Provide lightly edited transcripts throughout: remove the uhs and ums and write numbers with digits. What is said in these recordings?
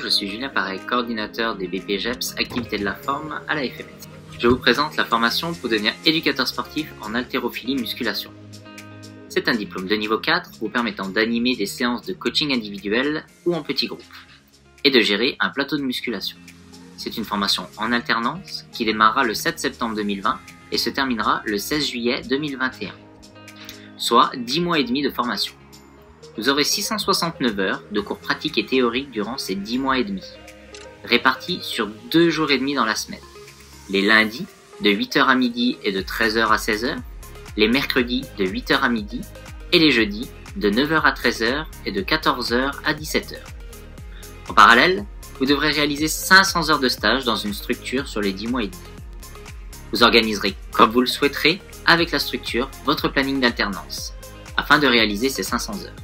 je suis Julien Pareil, coordinateur des BPGEPS Activités de la Forme à la FMS. Je vous présente la formation pour devenir éducateur sportif en haltérophilie musculation. C'est un diplôme de niveau 4 vous permettant d'animer des séances de coaching individuel ou en petits groupes et de gérer un plateau de musculation. C'est une formation en alternance qui démarrera le 7 septembre 2020 et se terminera le 16 juillet 2021, soit 10 mois et demi de formation. Vous aurez 669 heures de cours pratiques et théoriques durant ces 10 mois et demi, répartis sur 2 jours et demi dans la semaine. Les lundis, de 8h à midi et de 13h à 16h, les mercredis, de 8h à midi, et les jeudis, de 9h à 13h et de 14h à 17h. En parallèle, vous devrez réaliser 500 heures de stage dans une structure sur les 10 mois et demi. Vous organiserez, comme vous le souhaiterez, avec la structure, votre planning d'alternance, afin de réaliser ces 500 heures.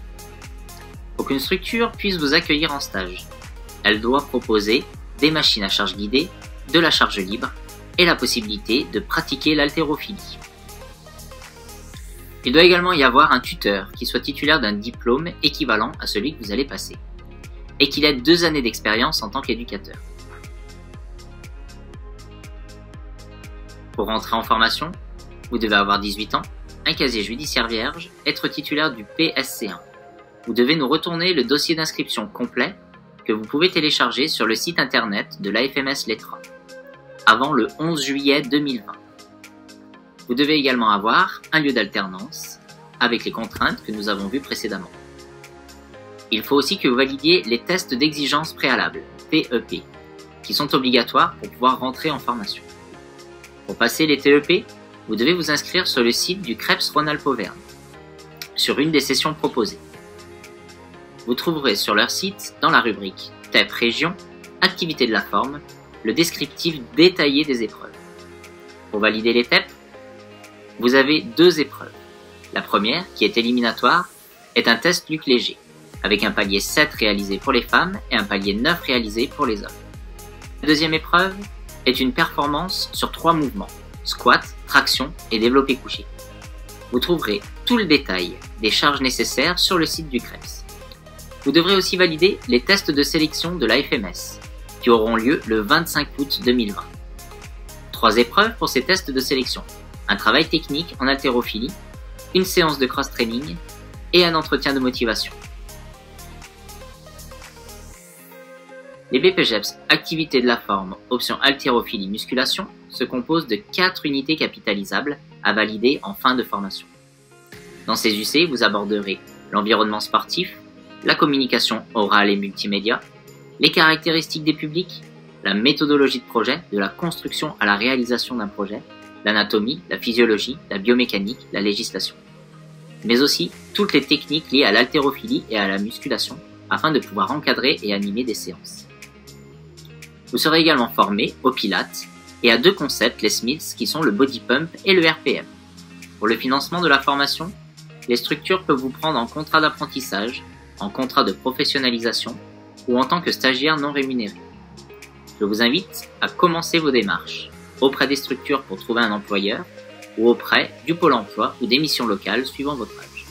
Pour qu'une structure puisse vous accueillir en stage, elle doit proposer des machines à charge guidée, de la charge libre et la possibilité de pratiquer l'haltérophilie. Il doit également y avoir un tuteur qui soit titulaire d'un diplôme équivalent à celui que vous allez passer et qu'il ait 2 années d'expérience en tant qu'éducateur. Pour rentrer en formation, vous devez avoir 18 ans, un casier judiciaire vierge, être titulaire du PSC1. Vous devez nous retourner le dossier d'inscription complet que vous pouvez télécharger sur le site internet de l'AFMS Lettra avant le 11 juillet 2020. Vous devez également avoir un lieu d'alternance avec les contraintes que nous avons vues précédemment. Il faut aussi que vous validiez les tests d'exigence préalables, TEP, qui sont obligatoires pour pouvoir rentrer en formation. Pour passer les TEP, vous devez vous inscrire sur le site du CREPS Rhône-Alpes-Auvergne, sur une des sessions proposées. Vous trouverez sur leur site, dans la rubrique TEP Région, Activités de la Forme, le descriptif détaillé des épreuves. Pour valider les TEP, vous avez 2 épreuves. La première, qui est éliminatoire, est un test Luc léger, avec un palier 7 réalisé pour les femmes et un palier 9 réalisé pour les hommes. La deuxième épreuve est une performance sur 3 mouvements, squat, traction et développé couché. Vous trouverez tout le détail des charges nécessaires sur le site du CREPS. Vous devrez aussi valider les tests de sélection de l'AFMS, qui auront lieu le 25 août 2020. 3 épreuves pour ces tests de sélection, un travail technique en haltérophilie, une séance de cross-training et un entretien de motivation. Les BPGEPS Activités de la Forme, option haltérophilie musculation, se composent de 4 unités capitalisables à valider en fin de formation. Dans ces UC, vous aborderez l'environnement sportif, la communication orale et multimédia, les caractéristiques des publics, la méthodologie de projet, de la construction à la réalisation d'un projet, l'anatomie, la physiologie, la biomécanique, la législation, mais aussi toutes les techniques liées à l'haltérophilie et à la musculation afin de pouvoir encadrer et animer des séances. Vous serez également formé au Pilates et à 2 concepts, les Smiths, qui sont le body pump et le RPM. Pour le financement de la formation, les structures peuvent vous prendre en contrat d'apprentissage, en contrat de professionnalisation ou en tant que stagiaire non rémunéré. Je vous invite à commencer vos démarches auprès des structures pour trouver un employeur ou auprès du Pôle emploi ou des missions locales suivant votre âge.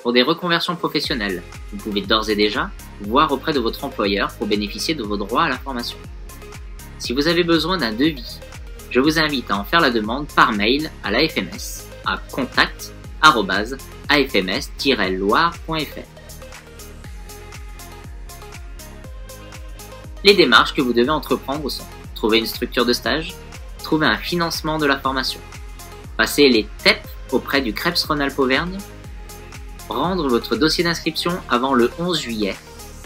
Pour des reconversions professionnelles, vous pouvez d'ores et déjà voir auprès de votre employeur pour bénéficier de vos droits à la formation. Si vous avez besoin d'un devis, je vous invite à en faire la demande par mail à l'AFMS à contact@afms-loire.fr. Les démarches que vous devez entreprendre sont: trouver une structure de stage, trouver un financement de la formation, passer les TEP auprès du CREPS Rhône-Alpes-Auvergne, rendre votre dossier d'inscription avant le 11 juillet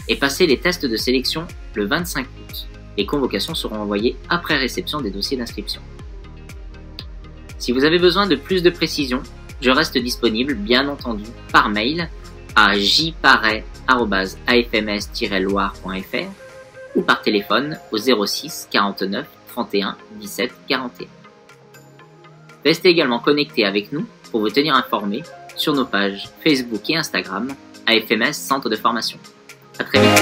et passer les tests de sélection le 25 août. Les convocations seront envoyées après réception des dossiers d'inscription. Si vous avez besoin de plus de précisions, je reste disponible, bien entendu, par mail à jparet@afms-loire.fr ou par téléphone au 06 49 31 17 41. Restez également connectés avec nous pour vous tenir informés sur nos pages Facebook et Instagram AFMS Centre de formation. À très vite.